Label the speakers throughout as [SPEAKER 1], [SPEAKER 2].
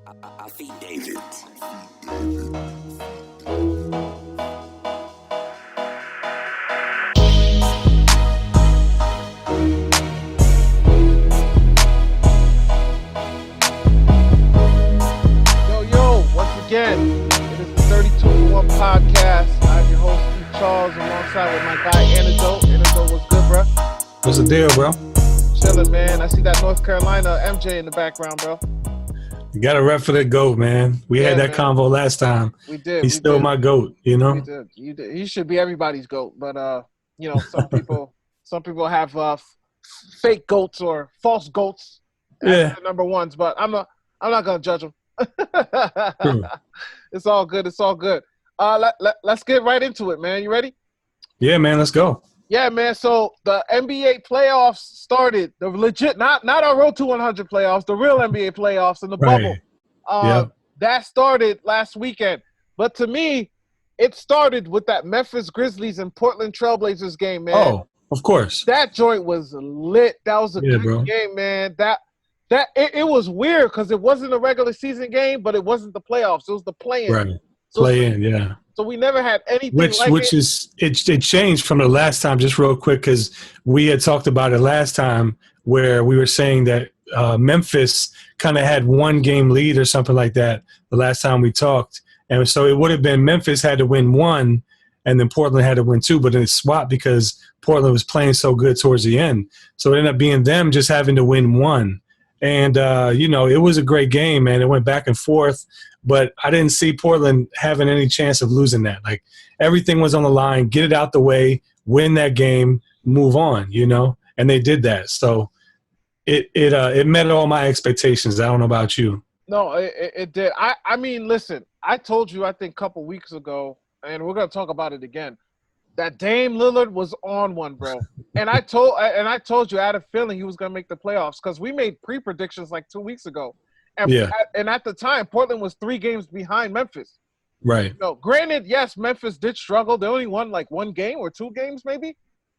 [SPEAKER 1] I feed David.
[SPEAKER 2] Yo, once again, it is the 32-1 podcast. I'm your host, Steve Charles, alongside with my guy, Antidote. Antidote, what's good, bro?
[SPEAKER 3] What's the deal, bro?
[SPEAKER 2] Chilling, man. I see that North Carolina MJ in the background, bro.
[SPEAKER 3] You got a rep for the GOAT, man. We had that convo last time.
[SPEAKER 2] We did.
[SPEAKER 3] He's still my GOAT, you know?
[SPEAKER 2] We did. You did. He should be everybody's GOAT, but you know, some people have fake GOATs or false GOATs as the number ones, but I'm not gonna judge them. It's all good. It's all good. Let's get right into it, man. You ready?
[SPEAKER 3] Yeah, man. Let's go.
[SPEAKER 2] Yeah, man. So the NBA playoffs started. The legit, not our Road to 100 playoffs, the real NBA playoffs in the bubble. That started last weekend. But to me, it started with that Memphis Grizzlies and Portland Trailblazers game, man.
[SPEAKER 3] Oh, of course.
[SPEAKER 2] That joint was lit. That was a good game, man. It was weird because it wasn't a regular season game, but it wasn't the playoffs. It was the play-in.
[SPEAKER 3] Right. Play-in, yeah.
[SPEAKER 2] So we never had anything
[SPEAKER 3] it changed from the last time, just real quick, because we had talked about it last time where we were saying that Memphis kind of had one game lead or something like that the last time we talked. And so it would have been Memphis had to win one and then Portland had to win two, but it swapped because Portland was playing so good towards the end. So it ended up being them just having to win one. And, it was a great game, man. It went back and forth. But I didn't see Portland having any chance of losing that. Like, everything was on the line, get it out the way, win that game, move on, and they did that. So it met all my expectations. I don't know about you.
[SPEAKER 2] No, it did. I mean, listen, I told you, I think a couple weeks ago, and we're going to talk about it again, that Dame Lillard was on one, bro. And I told you I had a feeling he was going to make the playoffs because we made pre-predictions like 2 weeks ago. And at the time, Portland was 3 games behind Memphis.
[SPEAKER 3] Right.
[SPEAKER 2] Granted, yes, Memphis did struggle. They only won like 1 game or 2 games maybe.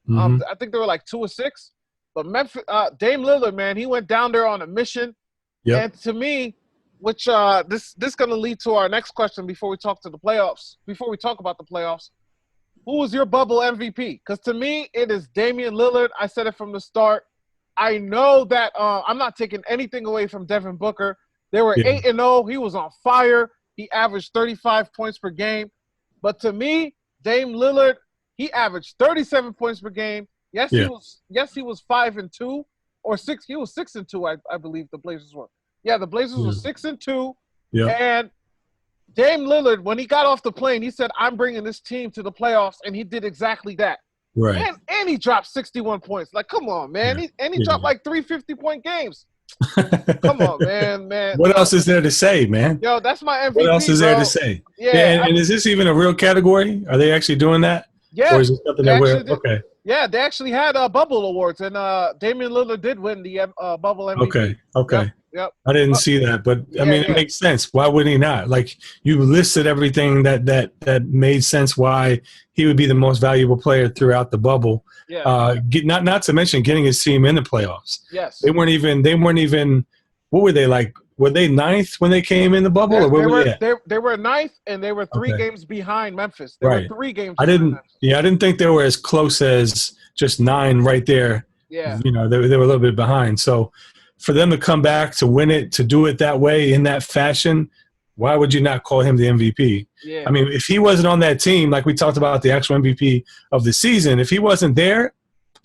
[SPEAKER 3] Mm-hmm.
[SPEAKER 2] I think they were like 2 or 6. But Memphis, Dame Lillard, man, he went down there on a mission.
[SPEAKER 3] Yep.
[SPEAKER 2] And to me, which this is going to lead to our next question before we talk about the playoffs. Who was your bubble MVP? Because to me, it is Damian Lillard. I said it from the start. I know that I'm not taking anything away from Devin Booker. They were 8-0. He was on fire. He averaged 35 points per game. But to me, Dame Lillard, he averaged 37 points per game. Yes, he was 5-2 or 6. He was 6-2, I believe the Blazers were. Yeah, the Blazers were 6-2.
[SPEAKER 3] Yeah.
[SPEAKER 2] And Dame Lillard, when he got off the plane, he said, "I'm bringing this team to the playoffs," and he did exactly that.
[SPEAKER 3] Right.
[SPEAKER 2] And he dropped 61 points. Like, come on, man. He dropped like 3 50-point games. Come on, man.
[SPEAKER 3] What else is there to say, man?
[SPEAKER 2] Yo, that's my MVP.
[SPEAKER 3] What else is there to say?
[SPEAKER 2] Yeah.
[SPEAKER 3] And is this even a real category? Are they actually doing that?
[SPEAKER 2] Yeah.
[SPEAKER 3] Or is it something that we're – okay.
[SPEAKER 2] Yeah, they actually had bubble awards, and Damian Lillard did win the bubble MVP.
[SPEAKER 3] Okay.
[SPEAKER 2] Yep.
[SPEAKER 3] I didn't see that, but it makes sense. Why would he not? Like, you listed everything that made sense why he would be the most valuable player throughout the bubble.
[SPEAKER 2] Yeah.
[SPEAKER 3] Not to mention getting his team in the playoffs.
[SPEAKER 2] Yes.
[SPEAKER 3] They weren't even. What were they like? Were they 9th when they came in the bubble, or where were they at?
[SPEAKER 2] They were 9th, and they were 3 games behind Memphis. They were 3 games. I
[SPEAKER 3] didn't think they were as close as just 9 right there.
[SPEAKER 2] Yeah.
[SPEAKER 3] They were a little bit behind. So for them to come back, to win it, to do it that way, in that fashion, why would you not call him the MVP?
[SPEAKER 2] Yeah.
[SPEAKER 3] I mean, if he wasn't on that team, like we talked about the actual MVP of the season, if he wasn't there,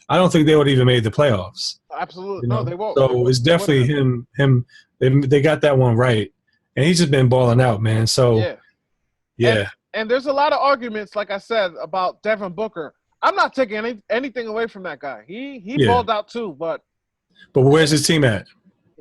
[SPEAKER 3] I don't think they would have even made the playoffs.
[SPEAKER 2] Absolutely. No, they won't.
[SPEAKER 3] So it's definitely him. They got that one right. And he's just been balling out, man. So, yeah.
[SPEAKER 2] And there's a lot of arguments, like I said, about Devin Booker. I'm not taking anything away from that guy. He balled out too, but
[SPEAKER 3] where's his team at?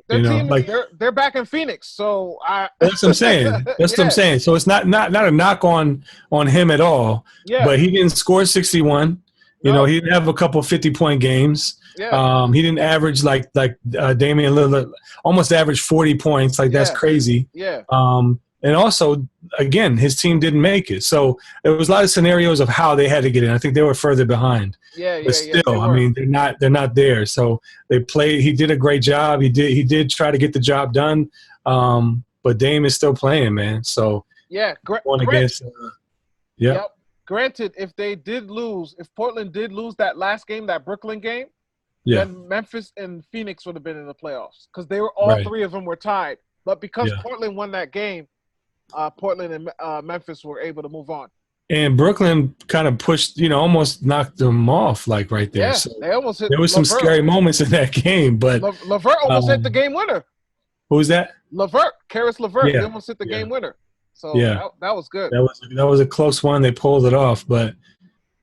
[SPEAKER 2] They're back in Phoenix. So
[SPEAKER 3] that's what I'm saying. That's what I'm saying. So it's not a knock on him at all.
[SPEAKER 2] Yeah.
[SPEAKER 3] But he didn't score 61. He didn't have a couple 50-point games.
[SPEAKER 2] Yeah.
[SPEAKER 3] He didn't average like Damian Lillard almost averaged 40 points. Like, that's crazy.
[SPEAKER 2] Yeah.
[SPEAKER 3] And also, again, his team didn't make it. So there was a lot of scenarios of how they had to get in. I think they were further behind. But still, I mean, they're not there. So they played. He did a great job. He did try to get the job done. but Dame is still playing, man. So
[SPEAKER 2] Yeah,
[SPEAKER 3] going against, yep.
[SPEAKER 2] yep. Granted, if they did lose, if Portland did lose that last game, that Brooklyn game,
[SPEAKER 3] Yeah,
[SPEAKER 2] then Memphis and Phoenix would have been in the playoffs because they were all
[SPEAKER 3] right.
[SPEAKER 2] three of them were tied. But because
[SPEAKER 3] Yeah.
[SPEAKER 2] Portland won that game, Portland and Memphis were able to move on.
[SPEAKER 3] And Brooklyn kind of pushed, almost knocked them off, like right there.
[SPEAKER 2] Yeah,
[SPEAKER 3] So
[SPEAKER 2] they almost hit.
[SPEAKER 3] there was some scary moments in that game, but
[SPEAKER 2] LeVert almost hit the game winner.
[SPEAKER 3] who was that?
[SPEAKER 2] Karis LeVert,
[SPEAKER 3] Yeah.
[SPEAKER 2] he almost hit the game winner. So
[SPEAKER 3] Yeah.
[SPEAKER 2] that was good.
[SPEAKER 3] That was a close one. They pulled it off, but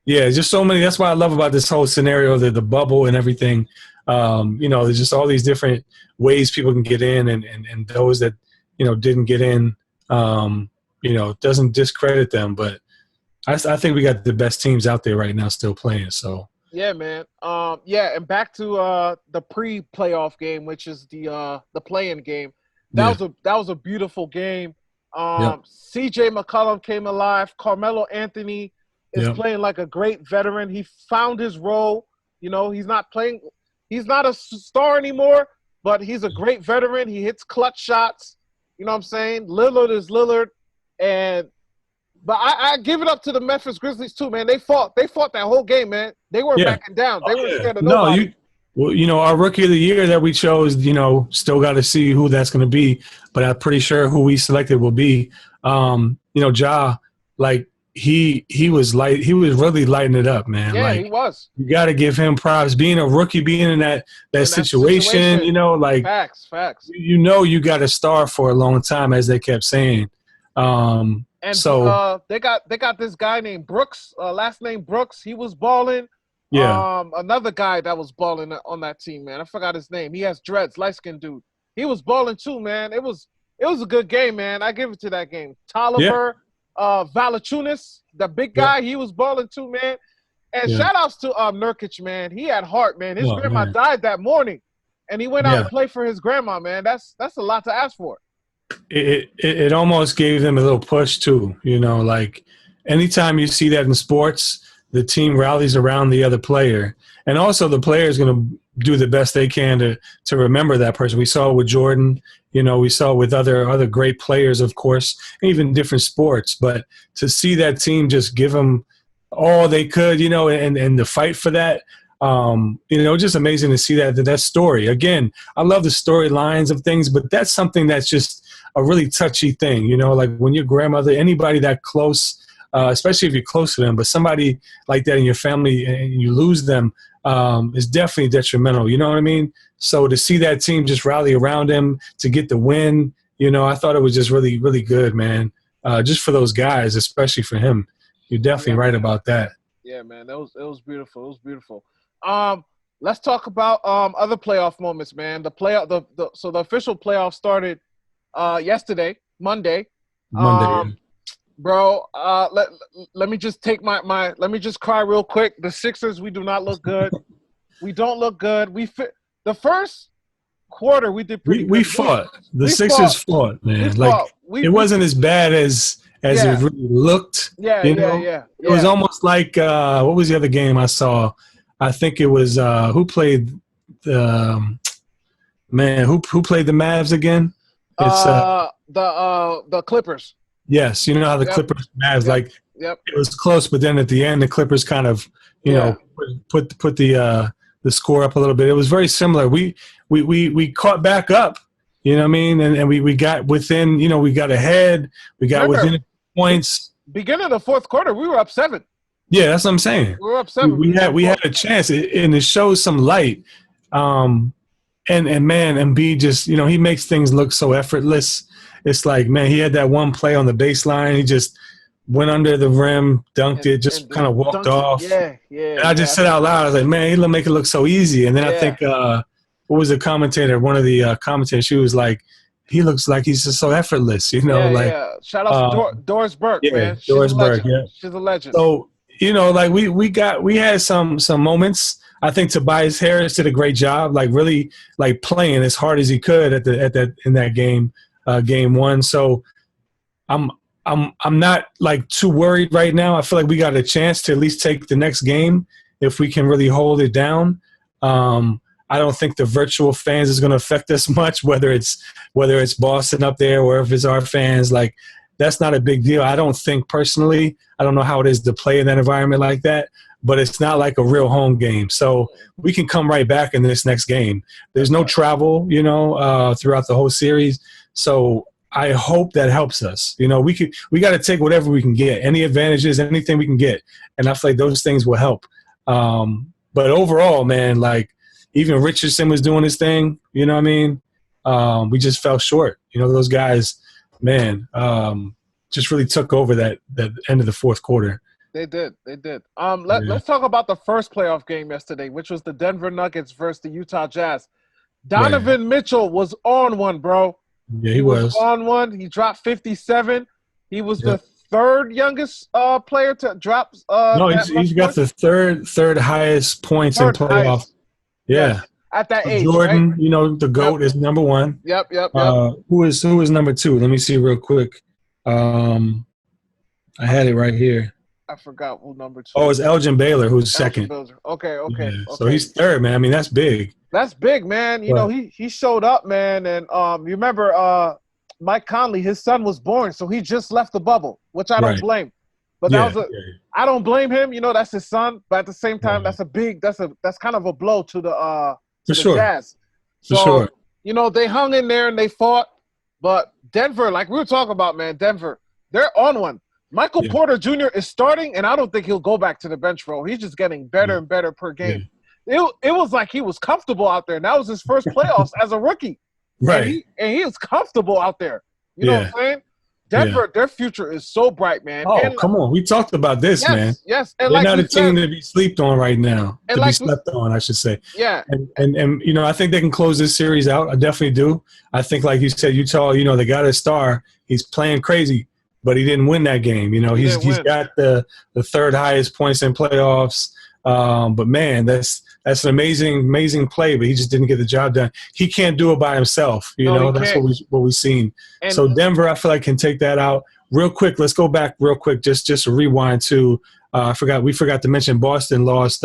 [SPEAKER 3] yeah, just so many. That's what I love about this whole scenario, the bubble and everything. There's just all these different ways people can get in, and those that didn't get in, doesn't discredit them. But I think we got the best teams out there right now still playing. So
[SPEAKER 2] yeah, man. And back to the pre-playoff game, which is the play-in game. That was a beautiful game. CJ McCollum came alive. Carmelo Anthony is playing like a great veteran. He found his role. He's not a star anymore, but he's a great veteran. He hits clutch shots. You know what I'm saying? Lillard is Lillard. But I give it up to the Memphis Grizzlies too, man. They fought that whole game, man. They weren't backing down. They weren't scared of nobody.
[SPEAKER 3] Our rookie of the year that we chose, still got to see who that's going to be. But I'm pretty sure who we selected will be, Ja. Like he was really lighting it up, man.
[SPEAKER 2] Yeah,
[SPEAKER 3] like,
[SPEAKER 2] he was.
[SPEAKER 3] You got to give him props. Being a rookie, being in that situation,
[SPEAKER 2] facts.
[SPEAKER 3] You got a star for a long time, as they kept saying.
[SPEAKER 2] And
[SPEAKER 3] so
[SPEAKER 2] they got this guy named Brooks, last name Brooks. He was balling.
[SPEAKER 3] Yeah.
[SPEAKER 2] Another guy that was balling on that team, man. I forgot his name. He has dreads, light-skinned dude. He was balling too, man. It was a good game, man. I give it to that game. Tolliver, Valanciunas, the big guy, he was balling too, man. And shout-outs to Nurkic, man. He had heart, man. His grandma died that morning, and he went out and played for his grandma, man. That's a lot to ask for.
[SPEAKER 3] It almost gave them a little push too, like anytime you see that in sports, the team rallies around the other player, and also the player is going to do the best they can to remember that person. We saw it with Jordan, we saw it with other great players, of course, even different sports. But to see that team just give them all they could, and the fight for that, just amazing to see that story. Again, I love the storylines of things, but that's something that's just a really touchy thing, like when your grandmother, anybody that close, especially if you're close to them, but somebody like that in your family and you lose them is definitely detrimental. You know what I mean? So to see that team just rally around him to get the win, I thought it was just really, really good, man. Just for those guys, especially for him. You're definitely right about that.
[SPEAKER 2] Yeah, man. It was beautiful. It was beautiful. Let's talk about other playoff moments, man. So the official playoff started yesterday, Monday. Bro, let me just take let me just cry real quick. The Sixers, we do not look good. We don't look good. The first quarter we did pretty good.
[SPEAKER 3] We fought. The Sixers fought, man. It wasn't as bad as it really looked.
[SPEAKER 2] Yeah.
[SPEAKER 3] It was almost like what was the other game I saw? I think it was who played the who played the Mavs again? It's
[SPEAKER 2] the Clippers.
[SPEAKER 3] Yes, you know how the Clippers Mavs it was close, but then at the end the Clippers kind of put the score up a little bit. It was very similar. We caught back up, you know what I mean, and we got within, we got ahead, we got within points.
[SPEAKER 2] Beginning of the fourth quarter, we were up 7.
[SPEAKER 3] Yeah, that's what I'm saying.
[SPEAKER 2] We were up 7.
[SPEAKER 3] We had a chance, and it shows some light. And man, Embiid just, he makes things look so effortless. It's like, man, he had that one play on the baseline. He just went under the rim, dunked it, just kind of walked off.
[SPEAKER 2] Yeah.
[SPEAKER 3] And I just said out loud, I was like, man, he'll make it look so easy. And then I think, what was the commentator? One of the commentators, she was like, he looks like he's just so effortless,
[SPEAKER 2] Shout out to Doris Burke, man.
[SPEAKER 3] Doris Burke,
[SPEAKER 2] She's a legend.
[SPEAKER 3] So, we had some moments. I think Tobias Harris did a great job, really playing as hard as he could in that game. Game 1. So I'm not too worried right now. I feel like we got a chance to at least take the next game if we can really hold it down. I don't think the virtual fans is going to affect us much, whether it's Boston up there or if it's our fans. Like, that's not a big deal. I don't think personally. I don't know how it is to play in that environment like that, but it's not like a real home game. So we can come right back in this next game. There's no travel, throughout the whole series. So I hope that helps us. We got to take whatever we can get, any advantages, anything we can get. And I feel like those things will help. But overall, man, like even Richardson was doing his thing, you know what I mean? We just fell short. Those guys, man, just really took over that end of the fourth quarter.
[SPEAKER 2] They did. Let's talk about the first playoff game yesterday, which was the Denver Nuggets versus the Utah Jazz. Donovan Mitchell was on one, bro.
[SPEAKER 3] Yeah, he was
[SPEAKER 2] on one. He dropped 57. He was the third youngest player to drop.
[SPEAKER 3] No, he's got the third highest points in playoffs. Highest. Yeah.
[SPEAKER 2] Yes. At that age,
[SPEAKER 3] Jordan,
[SPEAKER 2] right?
[SPEAKER 3] The GOAT is number one.
[SPEAKER 2] Yep.
[SPEAKER 3] Who is number two? Let me see real quick. I had it right here.
[SPEAKER 2] I forgot who number two.
[SPEAKER 3] Oh, it's Elgin Baylor who's second.
[SPEAKER 2] Okay.
[SPEAKER 3] Yeah. So he's third, man. I mean, that's big.
[SPEAKER 2] That's big, man. He showed up, man. And you remember Mike Conley, his son was born, so he just left the bubble, which I don't blame. But I don't blame him. That's his son. But at the same time, that's kind of a blow to the
[SPEAKER 3] For sure.
[SPEAKER 2] Jazz. So, they hung in there and they fought. But Denver, like we were talking about, man, Denver, they're on one. Michael Porter Jr. is starting, and I don't think he'll go back to the bench role. He's just getting better and better per game. Yeah. It was like he was comfortable out there, and that was his first playoffs as a rookie.
[SPEAKER 3] Right.
[SPEAKER 2] And he was comfortable out there. You know what I'm saying? Denver, their future is so bright, man.
[SPEAKER 3] Oh, come on. We talked about this, man.
[SPEAKER 2] Yes.
[SPEAKER 3] And they're not a team to be slept on right now. Be slept on, I should say.
[SPEAKER 2] Yeah.
[SPEAKER 3] And I think they can close this series out. I definitely do. I think, like you said, Utah, they got a star. He's playing crazy, but he didn't win that game. He's got the third highest points in playoffs. But, man, that's an amazing play, but he just didn't get the job done. He can't do it by himself. That's what we've seen. And so Denver, I feel like, can take that out. Real quick, let's go back real quick, just a rewind to we forgot to mention Boston lost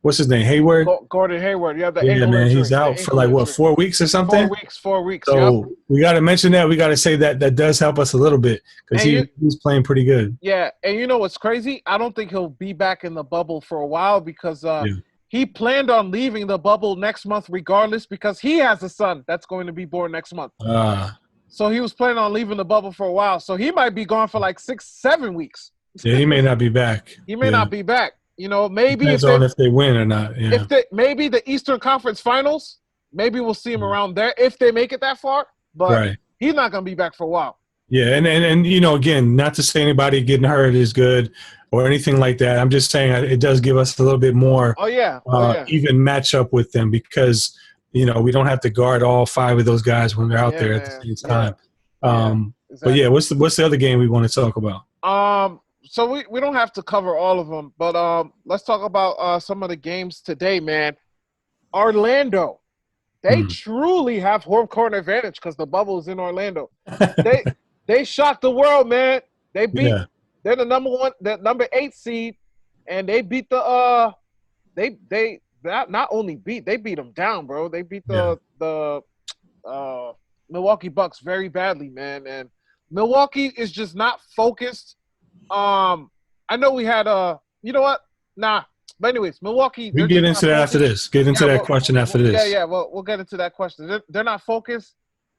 [SPEAKER 3] what's his name, Hayward?
[SPEAKER 2] Gordon Hayward. Yeah,
[SPEAKER 3] man, he's out for 4 weeks or something?
[SPEAKER 2] 4 weeks.
[SPEAKER 3] So we got to mention that. We got to say that does help us a little bit because he's playing pretty good.
[SPEAKER 2] Yeah, and what's crazy? I don't think he'll be back in the bubble for a while because he planned on leaving the bubble next month regardless because he has a son that's going to be born next month. So he was planning on leaving the bubble for a while. So he might be gone for 6-7 weeks.
[SPEAKER 3] Yeah, he may not be back.
[SPEAKER 2] He may not be back. Maybe
[SPEAKER 3] depends on if they win or not. Yeah.
[SPEAKER 2] Maybe the Eastern Conference Finals, maybe we'll see him around there if they make it that far. But he's not going to be back for a while.
[SPEAKER 3] Yeah, and again, not to say anybody getting hurt is good or anything like that. I'm just saying it does give us a little bit more even matchup with them because, we don't have to guard all 5 of those guys when they're out there at the same time. Exactly. But, what's the other game we want to talk about?
[SPEAKER 2] So we don't have to cover all of them, but let's talk about some of the games today, man. Orlando, they truly have home court advantage because the bubble is in Orlando. They shocked the world, man. They beat they're the number 8 seed, and they beat the they not only beat, they beat them down, bro. They beat the Milwaukee Bucks very badly, man. And Milwaukee is just not focused. I know we had you know what? Nah. But anyways, Milwaukee.
[SPEAKER 3] We get into that after this. Get into that question after this.
[SPEAKER 2] Yeah. Well, we'll get into that question. They're not focused,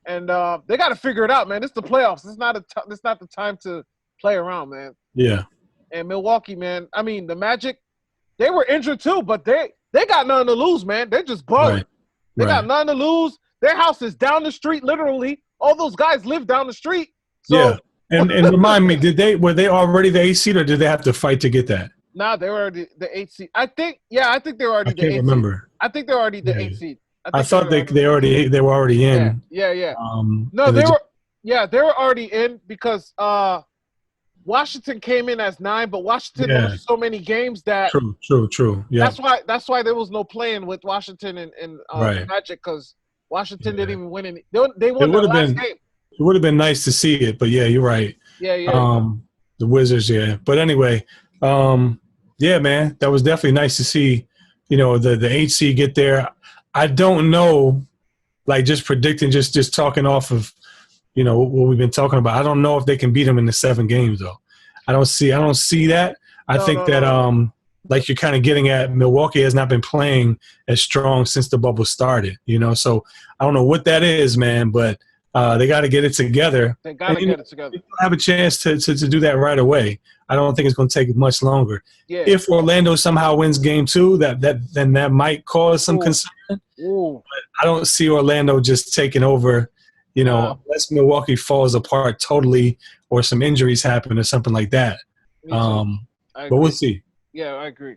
[SPEAKER 2] and they got to figure it out, man. It's the playoffs. It's not the time to play around, man.
[SPEAKER 3] Yeah.
[SPEAKER 2] And Milwaukee, man. I mean, the Magic, they were injured too, but they got nothing to lose, man. They're just balling. Right. They got nothing to lose. Their house is down the street, literally. All those guys live down the street. So,
[SPEAKER 3] yeah. And remind me, were they already the 8 seed or did they have to fight to get that?
[SPEAKER 2] Nah, they were already the 8 seed. I think they were already the 8 seed. I can't
[SPEAKER 3] remember.
[SPEAKER 2] I think they were already the 8 seed.
[SPEAKER 3] I thought they were already in.
[SPEAKER 2] Yeah. No, they were already in because Washington came in as 9, but Washington won so many games that
[SPEAKER 3] True. Yeah.
[SPEAKER 2] That's why there was no playing with Washington and Magic because Washington didn't even win any. They won their last game.
[SPEAKER 3] It would have been nice to see it, but yeah, you're right.
[SPEAKER 2] Yeah.
[SPEAKER 3] The Wizards, But anyway, man, that was definitely nice to see. The 8 seed get there. I don't know, like just predicting, just talking off of, what we've been talking about. I don't know if they can beat them in the 7 games though. I don't see that. I
[SPEAKER 2] No,
[SPEAKER 3] think
[SPEAKER 2] no,
[SPEAKER 3] that
[SPEAKER 2] no, no.
[SPEAKER 3] like you're kind of getting at, Milwaukee has not been playing as strong since the bubble started, so I don't know what that is, man, but they got to get it together.
[SPEAKER 2] They got
[SPEAKER 3] And
[SPEAKER 2] to get it together.
[SPEAKER 3] they have a chance to do that right away. I don't think it's going to take much longer.
[SPEAKER 2] Yeah.
[SPEAKER 3] If Orlando somehow wins game 2, then that might cause some
[SPEAKER 2] Ooh.
[SPEAKER 3] concern.
[SPEAKER 2] Ooh.
[SPEAKER 3] I don't see Orlando just taking over,
[SPEAKER 2] Nah.
[SPEAKER 3] unless Milwaukee falls apart totally or some injuries happen or something like that.
[SPEAKER 2] Me too. I
[SPEAKER 3] But we'll
[SPEAKER 2] agree.
[SPEAKER 3] see.
[SPEAKER 2] Yeah, I agree.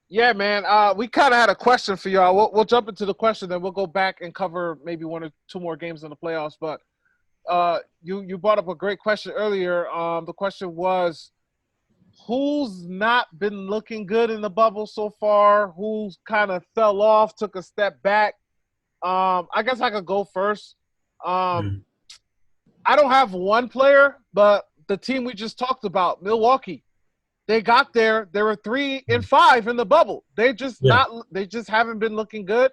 [SPEAKER 2] Yeah, man. We kind of had a question for y'all. We'll jump into the question, then we'll go back and cover maybe 1 or 2 more games in the playoffs. But you brought up a great question earlier. The question was, who's not been looking good in the bubble so far? Who's kind of fell off, took a step back? I guess I could go first.
[SPEAKER 3] Mm.
[SPEAKER 2] I don't have one player, but the team we just talked about, Milwaukee. They got there. They were 3-5 in the bubble. They just haven't been looking good,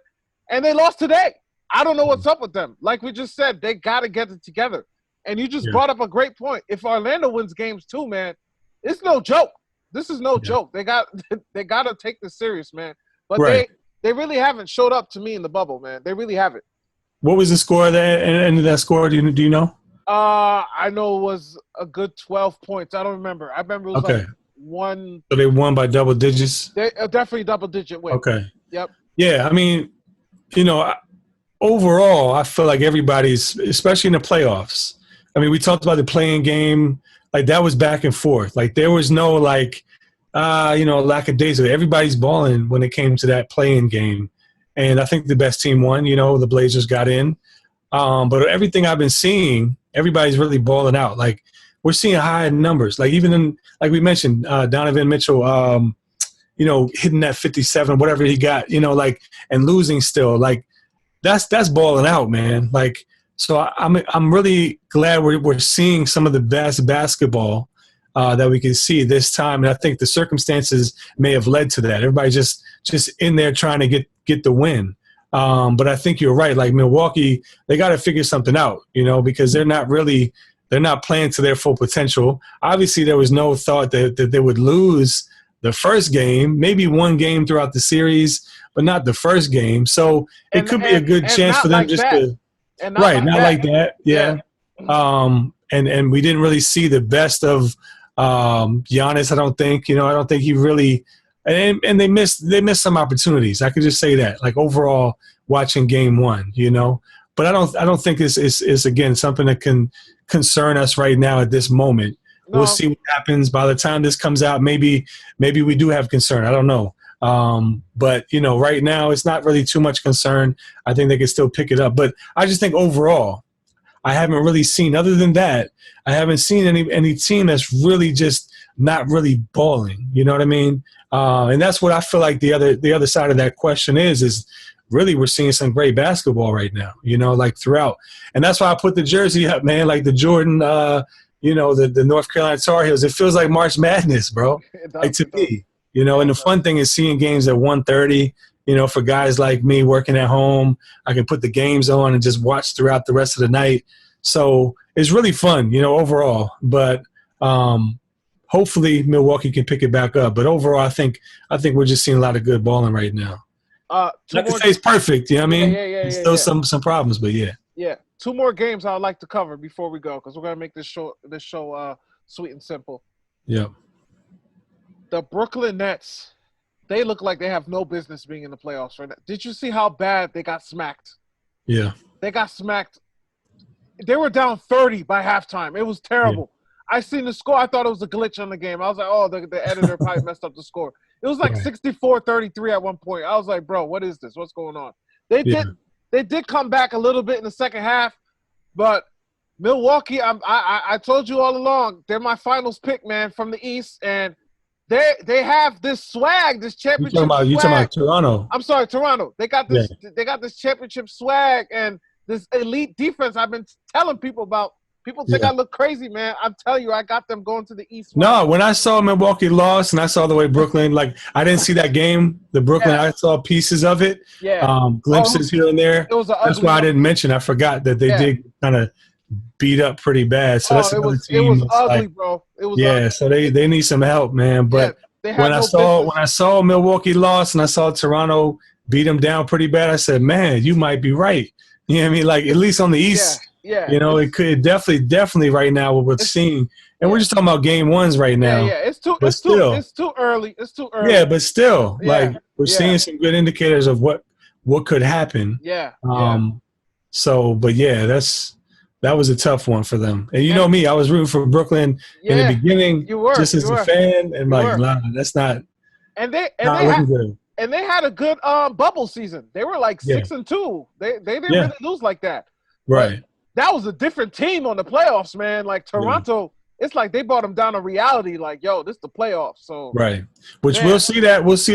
[SPEAKER 2] and they lost today. I don't know what's up with them. Like we just said, they got to get it together. And you just brought up a great point. If Orlando wins games too, man, it's no joke. This is no joke. They got to take this serious, man. But they really haven't showed up to me in the bubble, man. They really haven't.
[SPEAKER 3] What was the score of that? And that score, do you know?
[SPEAKER 2] I know it was a good 12 points. I don't remember. I remember it was like one.
[SPEAKER 3] So they won by double digits?
[SPEAKER 2] They definitely double-digit win.
[SPEAKER 3] Okay.
[SPEAKER 2] Yep.
[SPEAKER 3] Yeah, I mean, overall, I feel like everybody's, especially in the playoffs. I mean, we talked about the playing game. Like, that was back and forth. Like, there was no, lackadaisical. Everybody's balling when it came to that playing game. And I think the best team won. The Blazers got in. But everything I've been seeing, everybody's really balling out. Like, we're seeing high numbers. Like, even in, like we mentioned, Donavan Mitchell, hitting that 57, whatever he got, and losing still. Like, that's balling out, man. Like, so I'm really glad we're seeing some of the best basketball that we can see this time. And I think the circumstances may have led to that. Everybody's just in there trying to get the win. But I think you're right. Like, Milwaukee, they got to figure something out, because they're not playing to their full potential. Obviously, there was no thought that they would lose the first game, maybe one game throughout the series, but not the first game. So it could be a good chance for them
[SPEAKER 2] like
[SPEAKER 3] just
[SPEAKER 2] that.
[SPEAKER 3] to – right, not like that. Yeah. And we didn't really see the best of Giannis, I don't think. I don't think he really – and they missed some opportunities. I could just say that, like, overall watching game 1, But I don't think this is again something that can concern us right now at this moment. No. We'll see what happens by the time this comes out. Maybe we do have concern. I don't know. But right now it's not really too much concern. I think they can still pick it up. But I just think overall, I haven't really seen, other than that, I haven't seen any team that's really just not really balling. You know what I mean? And that's what I feel like the other side of that question is really we're seeing some great basketball right now, like throughout. And that's why I put the jersey up, man, like the Jordan, the North Carolina Tar Heels. It feels like March Madness, bro, like to me, and the fun thing is seeing games at 1:30, for guys like me working at home. I can put the games on and just watch throughout the rest of the night. So it's really fun, overall. But hopefully Milwaukee can pick it back up. But overall, I think we're just seeing a lot of good balling right now. Not to say it's perfect, you know what I mean? There's still some problems, but yeah.
[SPEAKER 2] Yeah. 2 more games I'd like to cover before we go, because we're gonna make this show sweet and simple.
[SPEAKER 3] Yeah.
[SPEAKER 2] The Brooklyn Nets, they look like they have no business being in the playoffs right now. Did you see how bad they got smacked?
[SPEAKER 3] Yeah.
[SPEAKER 2] They got smacked. They were down 30 by halftime. It was terrible. Yeah. I seen the score. I thought it was a glitch on the game. I was like, oh, the editor probably messed up the score. It was like 64-33 at one point. I was like, bro, what is this? What's going on? They did come back a little bit in the second half, but Milwaukee, I told you all along, they're my finals pick, man, from the East, and they have this swag, this championship swag.
[SPEAKER 3] You talking about Toronto?
[SPEAKER 2] I'm sorry, Toronto. They got this championship swag and this elite defense I've been telling people about People think I look crazy, man. I'm telling you, I got them going to the East.
[SPEAKER 3] No, when I saw Milwaukee lost and I saw the way Brooklyn, like I didn't see that game, the Brooklyn, I saw pieces of it, glimpses here and there.
[SPEAKER 2] It was an
[SPEAKER 3] That's why I didn't mention. I forgot that they did kind of beat up pretty bad. So that's another team.
[SPEAKER 2] It was ugly, bro. It was ugly.
[SPEAKER 3] So they need some help, man. But when I saw Milwaukee lost and I saw Toronto beat them down pretty bad, I said, man, you might be right. You know what I mean? Like at least on the East.
[SPEAKER 2] Yeah.
[SPEAKER 3] You know, it could definitely right now what we're seeing. And we're just talking about game ones right now.
[SPEAKER 2] Yeah. It's too early. It's too early.
[SPEAKER 3] Yeah, but still, like we're seeing some good indicators of what could happen. So, but that was a tough one for them. And you know me, I was rooting for Brooklyn in the beginning, just as a fan, and nah, that's not.
[SPEAKER 2] And they had a good bubble season. They were like 6-2. They didn't really lose like that.
[SPEAKER 3] Right.
[SPEAKER 2] But that was a different team on the playoffs, man. Like Toronto, it's like they brought them down to reality. Like, yo, this is the playoffs. So
[SPEAKER 3] which we'll see that with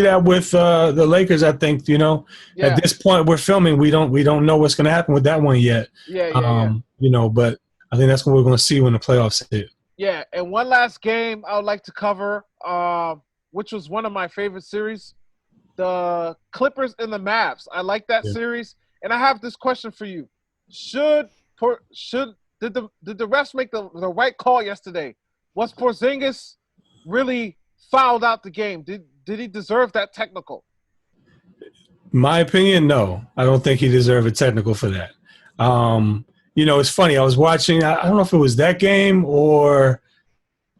[SPEAKER 3] the Lakers. I think at this point we're filming. We don't know what's going to happen with that one yet. But I think that's what we're going to see when the playoffs hit. Yeah,
[SPEAKER 2] and one last game I would like to cover, which was one of my favorite series, the Clippers and the Mavs. I like that series, and I have this question for you: Did the refs make the right call yesterday? Was Porzingis really fouled out the game? Did he deserve that technical?
[SPEAKER 3] My opinion, no. I don't think he deserved a technical for that. It's funny. I was watching. I don't know if it was that game or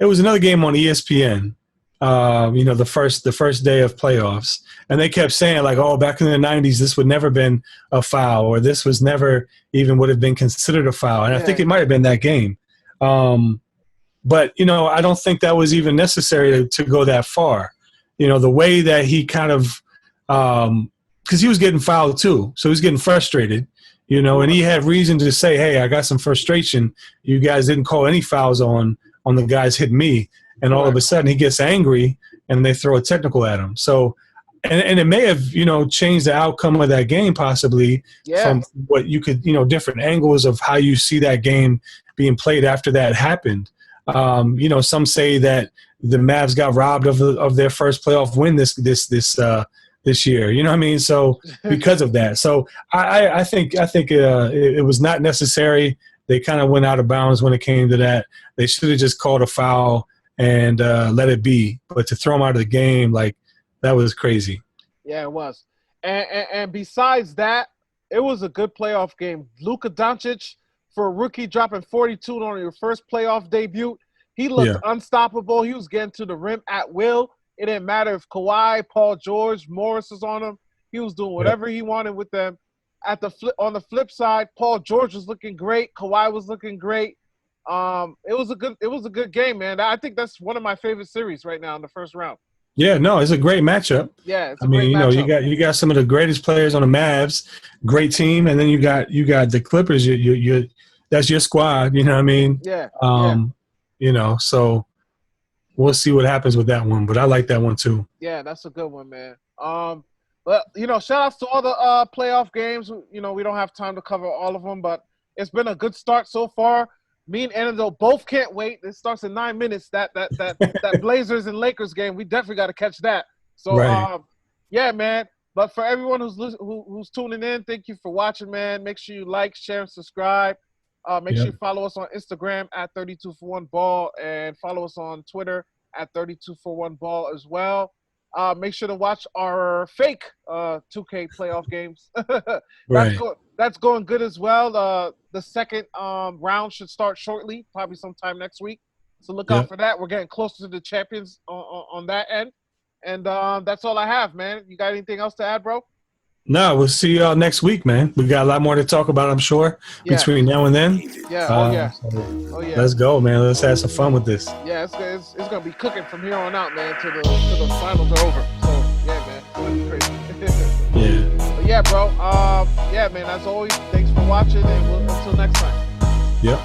[SPEAKER 3] it was another game on ESPN. The first day of playoffs, and they kept saying like, "Oh, back in the '90s, this would never been a foul, or this was never even would have been considered a foul." And I think it might have been that game, but I don't think that was even necessary to go that far. The way that he kind of, because he was getting fouled too, so he was getting frustrated. And he had reason to say, "Hey, I got some frustration. You guys didn't call any fouls on the guys hitting me." And all of a sudden he gets angry and they throw a technical at him. So, and it may have, changed the outcome of that game possibly from what you could, different angles of how you see that game being played after that happened. Some say that the Mavs got robbed of their first playoff win this year. You know what I mean? So because of that. So I think it was not necessary. They kind of went out of bounds when it came to that. They should have just called a foul and let it be. But to throw him out of the game, like, that was crazy.
[SPEAKER 2] Yeah, it was. And besides that, it was a good playoff game. Luka Doncic, for a rookie, dropping 42 on your first playoff debut. He looked unstoppable. He was getting to the rim at will. It didn't matter if Kawhi, Paul George, Morris was on him. He was doing whatever he wanted with them. On the flip side, Paul George was looking great. Kawhi was looking great. It was a good game, man. I think that's one of my favorite series right now in the first round.
[SPEAKER 3] Yeah, no, it's a great matchup.
[SPEAKER 2] Yeah, it's a great matchup.
[SPEAKER 3] you got some of the greatest players on the Mavs, great team, and then you got the Clippers. You that's your squad. You know what I mean?
[SPEAKER 2] Yeah.
[SPEAKER 3] So we'll see what happens with that one, but I like that one too.
[SPEAKER 2] Yeah, that's a good one, man. But shout outs to all the playoff games. We don't have time to cover all of them, but it's been a good start so far. Me and Anando both can't wait. It starts in 9 minutes. That Blazers and Lakers game, we definitely got to catch that. So, yeah, man. But for everyone who's tuning in, thank you for watching, man. Make sure you like, share, and subscribe. Make sure you follow us on Instagram at 32for1ball and follow us on Twitter at 32for1ball as well. Make sure to watch our fake 2K playoff games. That's going good as well. The second round should start shortly, probably sometime next week. So look out for that. We're getting closer to the champions on that end. And that's all I have, man. You got anything else to add, bro?
[SPEAKER 3] No, we'll see y'all next week, man. We got a lot more to talk about, I'm sure, between now and then.
[SPEAKER 2] Yeah,
[SPEAKER 3] Let's go, man. Let's have some fun with this.
[SPEAKER 2] Yeah, it's gonna be cooking from here on out, man, till the finals are over. So yeah, man, it's gonna be crazy. But yeah, bro. Yeah, man. As always, thanks for watching, and until next time.
[SPEAKER 3] Yep.